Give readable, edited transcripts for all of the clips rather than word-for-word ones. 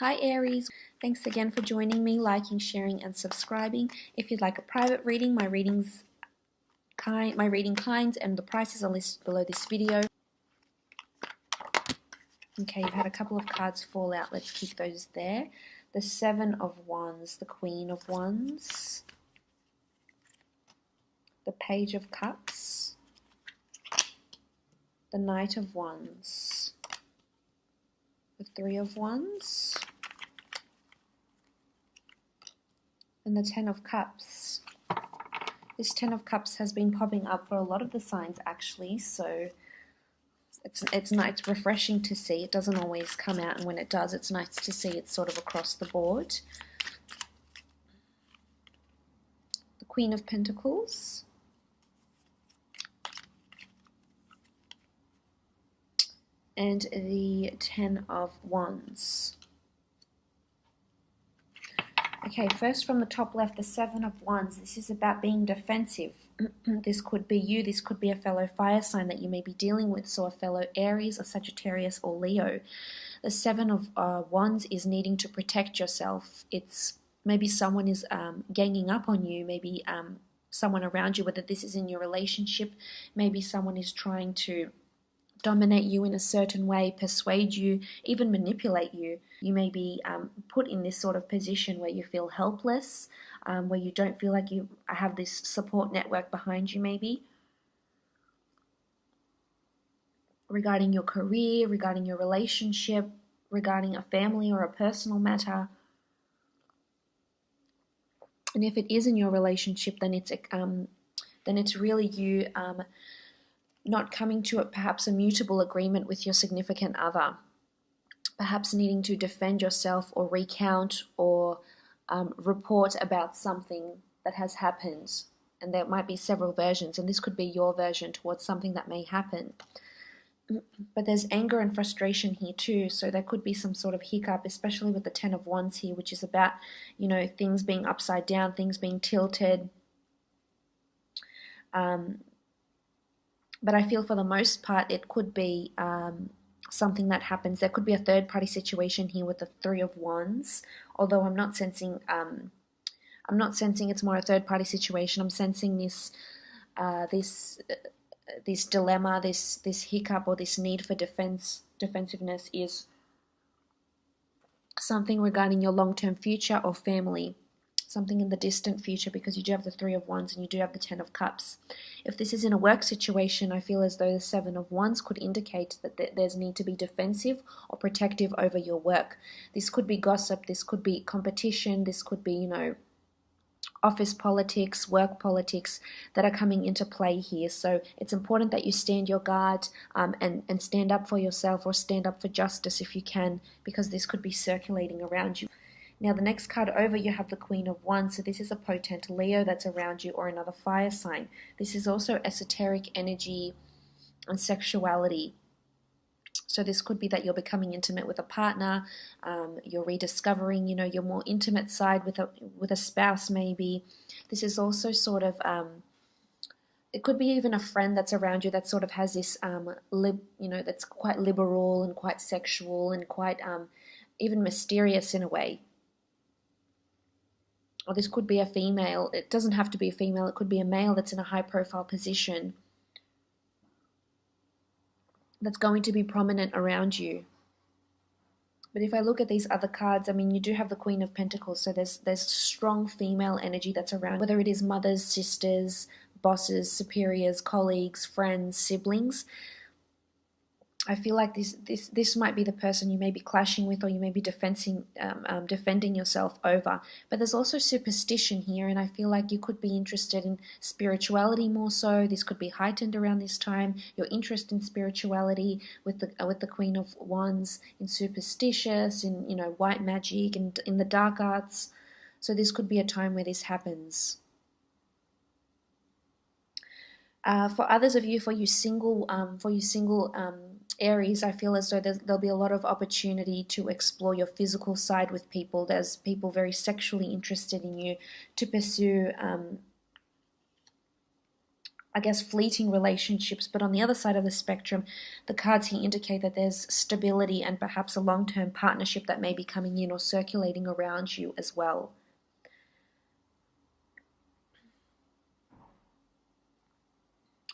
Hi Aries, thanks again for joining me, liking, sharing and subscribing. If you'd like a private reading, my reading kinds and the prices are listed below this video. Okay, you've had a couple of cards fall out, let's keep those there. The Seven of Wands, the Queen of Wands, the Page of Cups, the Knight of Wands, the Three of Wands, and the Ten of Cups. This Ten of Cups has been popping up for a lot of the signs actually, so it's nice, refreshing to see. It doesn't always come out, and when it does, it's nice to see it's sort of across the board. The Queen of Pentacles, and the Ten of Wands. Okay, first from the top left, the Seven of Wands. This is about being defensive. This could be you, this could be a fellow fire sign that you may be dealing with, so a fellow Aries, a Sagittarius or Leo. The Seven of Wands is needing to protect yourself. It's maybe someone is ganging up on you, maybe someone around you, whether this is in your relationship, maybe someone is trying to dominate you in a certain way, persuade you, even manipulate you. You may be put in this sort of position where you feel helpless, where you don't feel like you have this support network behind you maybe. Regarding your career, regarding your relationship, regarding a family or a personal matter. And if it is in your relationship, then it's really you not coming to perhaps a mutable agreement with your significant other, perhaps needing to defend yourself or recount or report about something that has happened. And there might be several versions, and this could be your version towards something that may happen. But there's anger and frustration here too, so there could be some sort of hiccup, especially with the Ten of Wands here, which is about, you know, things being upside down, things being tilted. But I feel for the most part it could be something that happens. There could be a third-party situation here with the Three of Wands, although I'm not sensing it's more a third-party situation. I'm sensing this this dilemma, this hiccup, or this need for defensiveness is something regarding your long-term future or family. Something in the distant future, because you do have the Three of Wands and you do have the Ten of Cups. If this is in a work situation, I feel as though the Seven of Wands could indicate that there's need to be defensive or protective over your work. This could be gossip, this could be competition, this could be, you know, office politics, work politics that are coming into play here. So it's important that you stand your guard and stand up for yourself, or stand up for justice if you can, because this could be circulating around you. Now the next card over, you have the Queen of Wands. So this is a potent Leo that's around you, or another fire sign. This is also esoteric energy and sexuality. So this could be that you're becoming intimate with a partner, you're rediscovering, you know, your more intimate side with a spouse maybe. This is also sort of, it could be even a friend that's around you that sort of has this, you know, that's quite liberal and quite sexual and quite even mysterious in a way. Or this could be a female. It doesn't have to be a female. It could be a male that's in a high-profile position that's going to be prominent around you. But if I look at these other cards, I mean, you do have the Queen of Pentacles, so there's strong female energy that's around, whether it is mothers, sisters, bosses, superiors, colleagues, friends, siblings. I feel like this might be the person you may be clashing with, or you may be defending yourself over. But there's also superstition here, and I feel like you could be interested in spirituality more so. This could be heightened around this time. Your interest in spirituality with the Queen of Wands, in superstitious, in, you know, white magic, and in the dark arts. So this could be a time where this happens. For others of you, for you single Aries, I feel as though there'll be a lot of opportunity to explore your physical side with people. There's people very sexually interested in you, to pursue I guess, fleeting relationships. But on the other side of the spectrum, the cards here indicate that there's stability and perhaps a long-term partnership that may be coming in or circulating around you as well.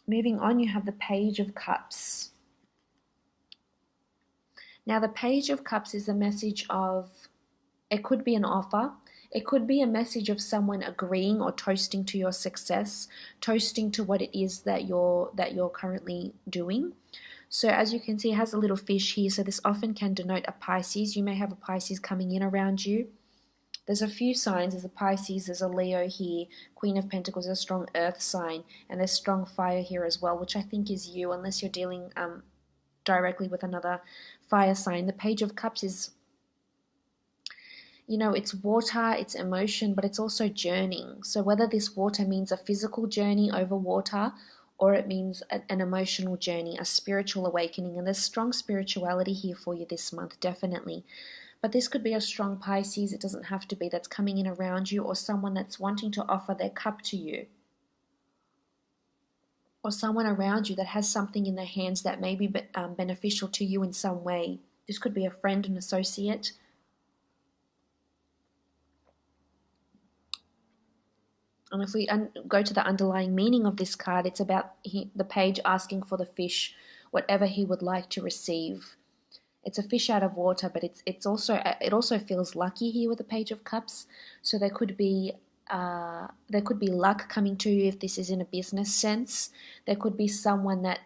Moving on, you have the Page of Cups. Now, the Page of Cups is a message of, it could be an offer. It could be a message of someone agreeing or toasting to your success, toasting to what it is that you're currently doing. So as you can see, it has a little fish here. So this often can denote a Pisces. You may have a Pisces coming in around you. There's a few signs. There's a Pisces, there's a Leo here, Queen of Pentacles, a strong earth sign, and there's strong fire here as well, which I think is you, unless you're dealing directly with another fire sign. The Page of Cups is, you know, it's water, it's emotion, but it's also journeying. So whether this water means a physical journey over water, or it means an emotional journey, a spiritual awakening, and there's strong spirituality here for you this month, definitely. But this could be a strong Pisces. It doesn't have to be, that's coming in around you, or someone that's wanting to offer their cup to you, or someone around you that has something in their hands that may be beneficial to you in some way. This could be a friend, an associate. And if we go to the underlying meaning of this card, it's about the page asking for the fish whatever he would like to receive. It's a fish out of water, but it also feels lucky here with the Page of Cups. So there could be luck coming to you if this is in a business sense. There could be someone that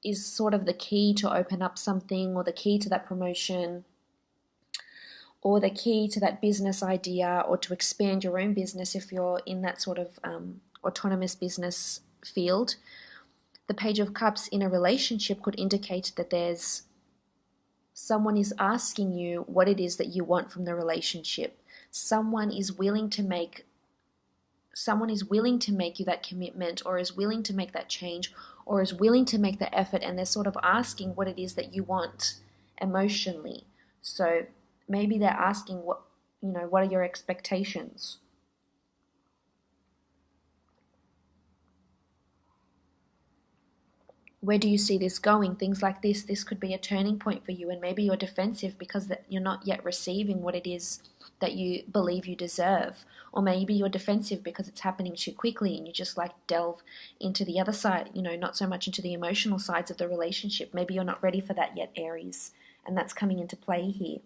is sort of the key to open up something, or the key to that promotion, or the key to that business idea, or to expand your own business if you're in that sort of autonomous business field. The Page of Cups in a relationship could indicate that there's someone is asking you what it is that you want from the relationship. Someone is willing to make you that commitment, or is willing to make that change, or is willing to make the effort, and they're sort of asking what it is that you want emotionally. So maybe they're asking what are your expectations? Where do you see this going? Things like this. This could be a turning point for you, and maybe you're defensive because you're not yet receiving what it is that you believe you deserve. Or maybe you're defensive because it's happening too quickly and you just like delve into the other side, not so much into the emotional sides of the relationship. Maybe you're not ready for that yet, Aries, and that's coming into play here.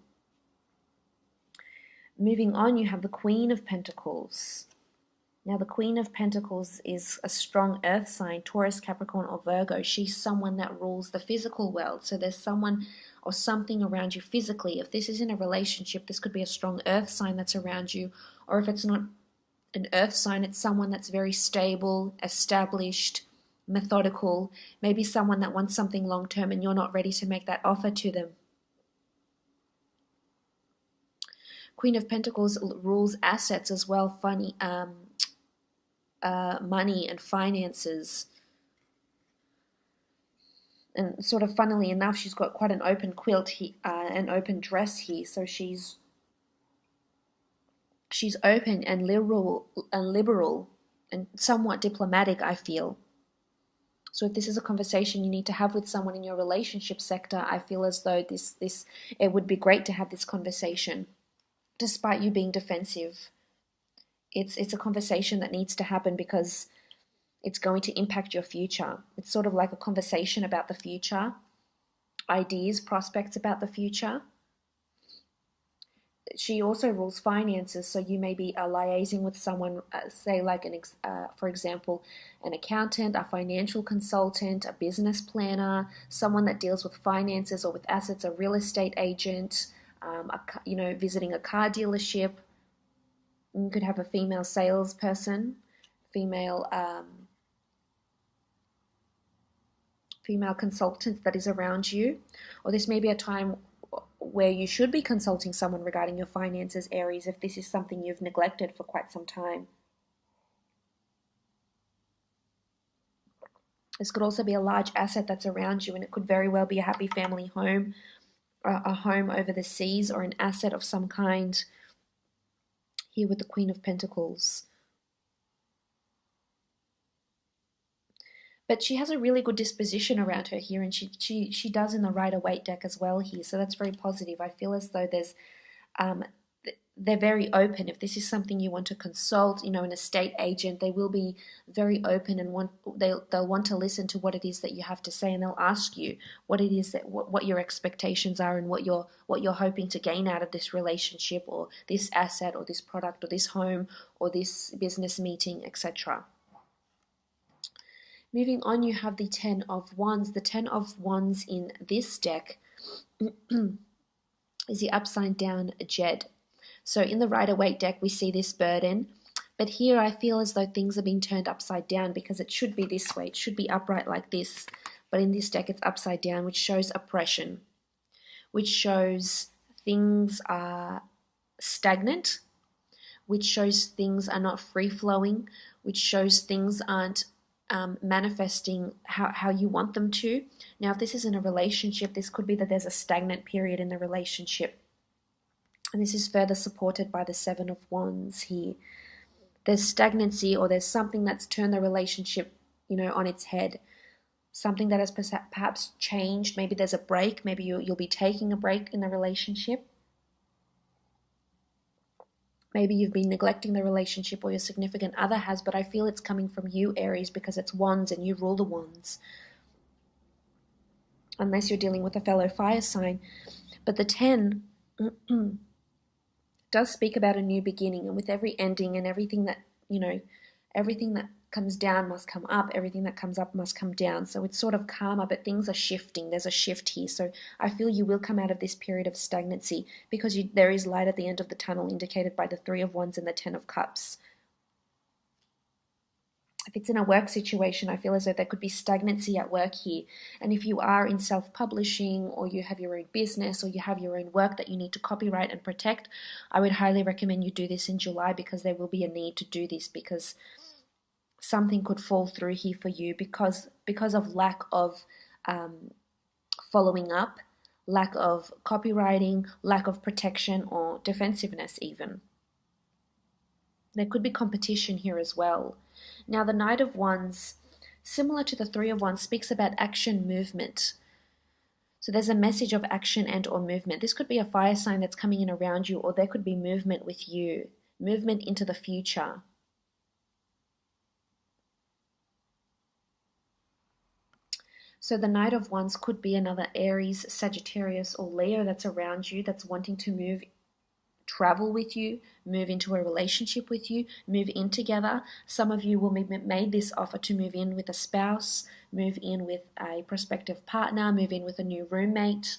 Moving on, you have the Queen of Pentacles. Now, the Queen of Pentacles is a strong earth sign, Taurus, Capricorn, or Virgo. She's someone that rules the physical world. So there's someone or something around you physically. If this is in a relationship, this could be a strong earth sign that's around you. Or if it's not an earth sign, it's someone that's very stable, established, methodical. Maybe someone that wants something long-term and you're not ready to make that offer to them. Queen of Pentacles rules assets as well, money and finances. And sort of funnily enough, she's got quite an open quilt here, an open dress here. So she's open and liberal and somewhat diplomatic, I feel. So if this is a conversation you need to have with someone in your relationship sector, I feel as though it would be great to have this conversation, despite you being defensive. It's a conversation that needs to happen because it's going to impact your future. It's sort of like a conversation about the future, ideas, prospects about the future. She also rules finances, so you may be liaising with someone, say like for example, an accountant, a financial consultant, a business planner, someone that deals with finances or with assets, a real estate agent, visiting a car dealership. You could have a female salesperson, female consultant that is around you. Or this may be a time where you should be consulting someone regarding your finances, Aries, if this is something you've neglected for quite some time. This could also be a large asset that's around you, and it could very well be a happy family home, a home over the seas, or an asset of some kind here with the Queen of Pentacles. But she has a really good disposition around her here, and she does in the Rider-Waite deck as well here. So that's very positive. I feel as though there's they're very open. If this is something you want to consult, an estate agent, they will be very open and they'll want to listen to what it is that you have to say, and they'll ask you what it is that what your expectations are and what you're hoping to gain out of this relationship or this asset or this product or this home or this business meeting, etc. Moving on, you have the Ten of Wands. The Ten of Wands in this deck is the upside down Jed. So in the Rider-Waite deck, we see this burden. But here I feel as though things are being turned upside down because it should be this way. It should be upright like this. But in this deck, it's upside down, which shows oppression, which shows things are stagnant, which shows things are not free-flowing, which shows things aren't manifesting how you want them to. Now, if this is in a relationship, this could be that there's a stagnant period in the relationship. And this is further supported by the Seven of Wands here. There's stagnancy, or there's something that's turned the relationship, on its head. Something that has perhaps changed. Maybe there's a break. Maybe you'll be taking a break in the relationship. Maybe you've been neglecting the relationship, or your significant other has, but I feel it's coming from you, Aries, because it's Wands and you rule the Wands. Unless you're dealing with a fellow fire sign. But the 10 does speak about a new beginning, and with every ending and everything that, everything that comes down must come up, everything that comes up must come down. So it's sort of karma, but things are shifting. There's a shift here. So I feel you will come out of this period of stagnancy because there is light at the end of the tunnel, indicated by the Three of Wands and the Ten of Cups. If it's in a work situation, I feel as though there could be stagnancy at work here. And if you are in self-publishing, or you have your own business, or you have your own work that you need to copyright and protect, I would highly recommend you do this in July, because there will be a need to do this, because something could fall through here for you because of lack of following up, lack of copywriting, lack of protection, or defensiveness even. There could be competition here as well. Now, the Knight of Wands, similar to the Three of Wands, speaks about action, movement. So there's a message of action and or movement. This could be a fire sign that's coming in around you, or there could be movement with you, movement into the future. So the Knight of Wands could be another Aries, Sagittarius, or Leo that's around you, that's wanting to travel with you, move into a relationship with you, move in together. Some of you will be made this offer to move in with a spouse, move in with a prospective partner, move in with a new roommate.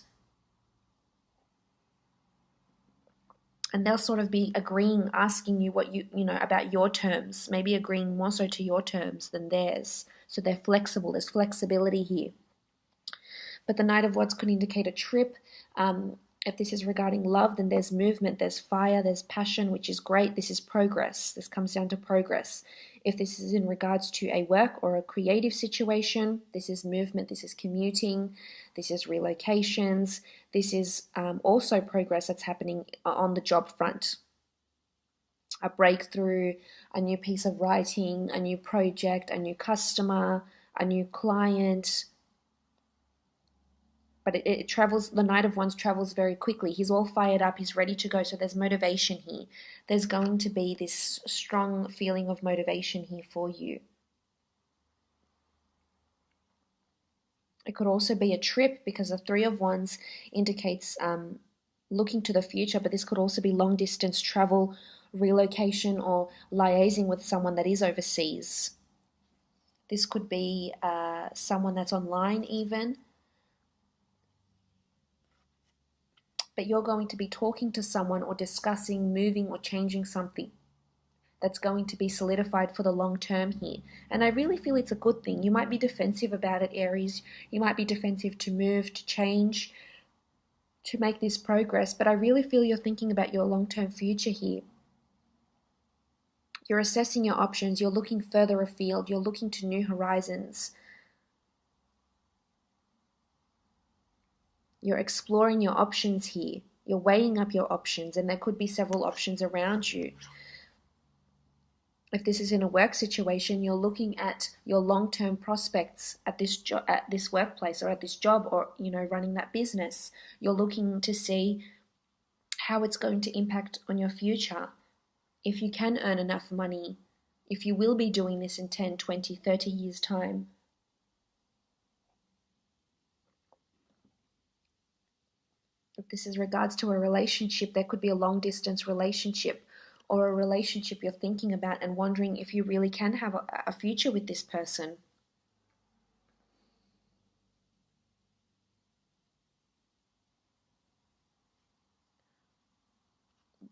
And they'll sort of be agreeing, asking you what about your terms, maybe agreeing more so to your terms than theirs. So they're flexible. There's flexibility here. But the Knight of Wands could indicate a trip. If this is regarding love, then there's movement, there's fire, there's passion, which is great. This is progress. This comes down to progress. If this is in regards to a work or a creative situation, this is movement, this is commuting, this is relocations. This is also progress that's happening on the job front. A breakthrough, a new piece of writing, a new project, a new customer, a new client. But it travels, the Knight of Wands travels very quickly. He's all fired up, he's ready to go, so there's motivation here. There's going to be this strong feeling of motivation here for you. It could also be a trip, because the Three of Wands indicates looking to the future, but this could also be long distance travel, relocation, or liaising with someone that is overseas. This could be someone that's online even. But you're going to be talking to someone or discussing moving or changing something that's going to be solidified for the long term here. And I really feel it's a good thing. You might be defensive about it, Aries. You might be defensive to move, to change, to make this progress. But I really feel you're thinking about your long-term future here. You're assessing your options. You're looking further afield. You're looking to new horizons. You're exploring your options here. You're weighing up your options, and there could be several options around you. If this is in a work situation, you're looking at your long-term prospects at this workplace or at this job, or running that business. You're looking to see how it's going to impact on your future. If you can earn enough money, if you will be doing this in 10, 20, 30 years' time. If this is regards to a relationship, there could be a long-distance relationship, or a relationship you're thinking about and wondering if you really can have a future with this person.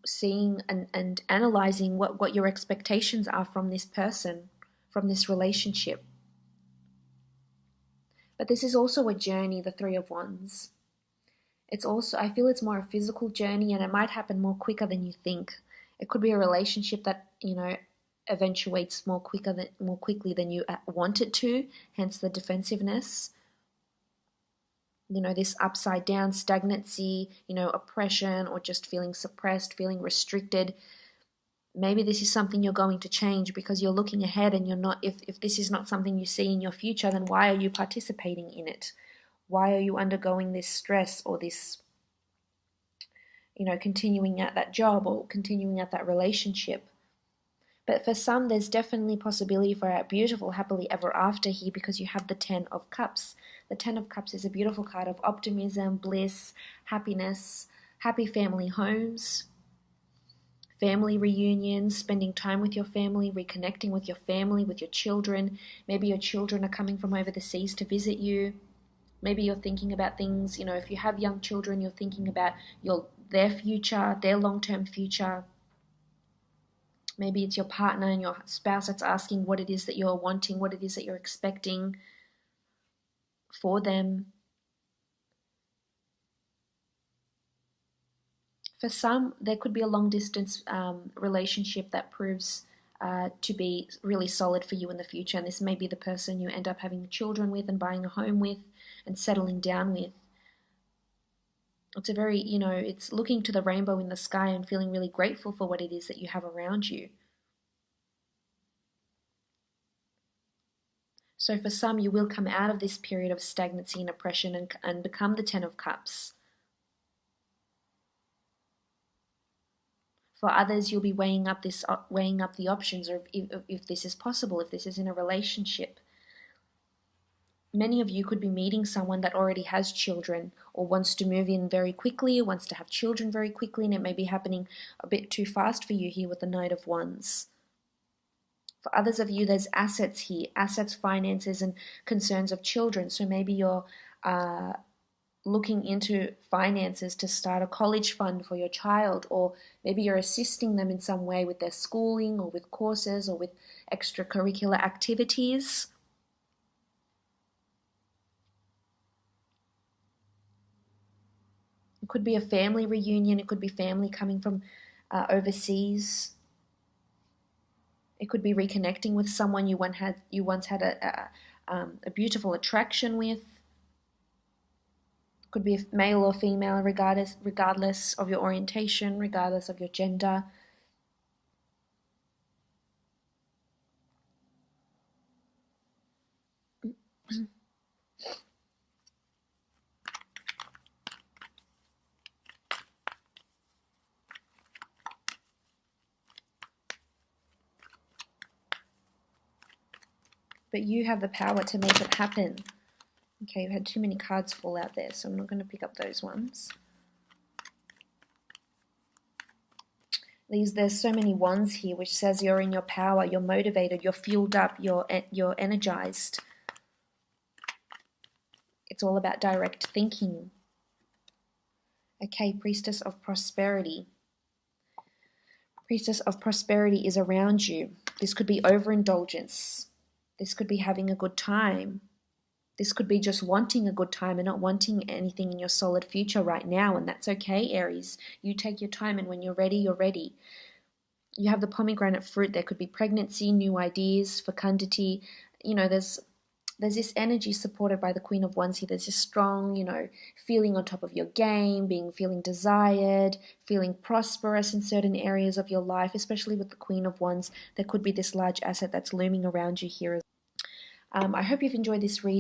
Seeing and analyzing what your expectations are from this person, from this relationship. But this is also a journey, the Three of Wands. It's also, I feel it's more a physical journey, and it might happen more quicker than you think. It could be a relationship that, eventuates more quickly than you want it to, hence the defensiveness. This upside down stagnancy, oppression, or just feeling suppressed, feeling restricted. Maybe this is something you're going to change because you're looking ahead, and you're not, if this is not something you see in your future, then why are you participating in it? Why are you undergoing this stress, or this, continuing at that job or continuing at that relationship? But for some, there's definitely possibility for a beautiful happily ever after here, because you have the Ten of Cups. The Ten of Cups is a beautiful card of optimism, bliss, happiness, happy family homes, family reunions, spending time with your family, reconnecting with your family, with your children. Maybe your children are coming from over the seas to visit you. Maybe you're thinking about things, if you have young children, you're thinking about their future, their long-term future. Maybe it's your partner and your spouse that's asking what it is that you're wanting, what it is that you're expecting for them. For some, there could be a long-distance relationship that proves to be really solid for you in the future. And this may be the person you end up having children with and buying a home with and settling down with. It's a very, it's looking to the rainbow in the sky and feeling really grateful for what it is that you have around you. So for some, you will come out of this period of stagnancy and oppression and become the Ten of Cups. For others, you'll be weighing up the options, or if this is possible, if this is in a relationship. Many of you could be meeting someone that already has children, or wants to move in very quickly, or wants to have children very quickly, and it may be happening a bit too fast for you here with the Knight of Wands. For others of you, there's assets here, assets, finances, and concerns of children. So maybe you're looking into finances to start a college fund for your child, or maybe you're assisting them in some way with their schooling, or with courses, or with extracurricular activities. It could be a family reunion. It could be family coming from overseas. It could be reconnecting with someone you once had a beautiful attraction with. It could be male or female, regardless of your orientation, regardless of your gender. But you have the power to make it happen. Okay, you've had too many cards fall out there, so I'm not going to pick up those ones. There's so many wands here, which says you're in your power, you're motivated, you're fueled up, you're energized. It's all about direct thinking. Okay, Priestess of Prosperity. Priestess of Prosperity is around you. This could be overindulgence. This could be having a good time. This could be just wanting a good time and not wanting anything in your solid future right now, and that's okay, Aries. You take your time, and when you're ready, you're ready. You have the pomegranate fruit. There could be pregnancy, new ideas, fecundity. There's there's this energy supported by the Queen of Wands here. There's this strong, feeling on top of your game, feeling desired, feeling prosperous in certain areas of your life, especially with the Queen of Wands. There could be this large asset that's looming around you here. I hope you've enjoyed this reading.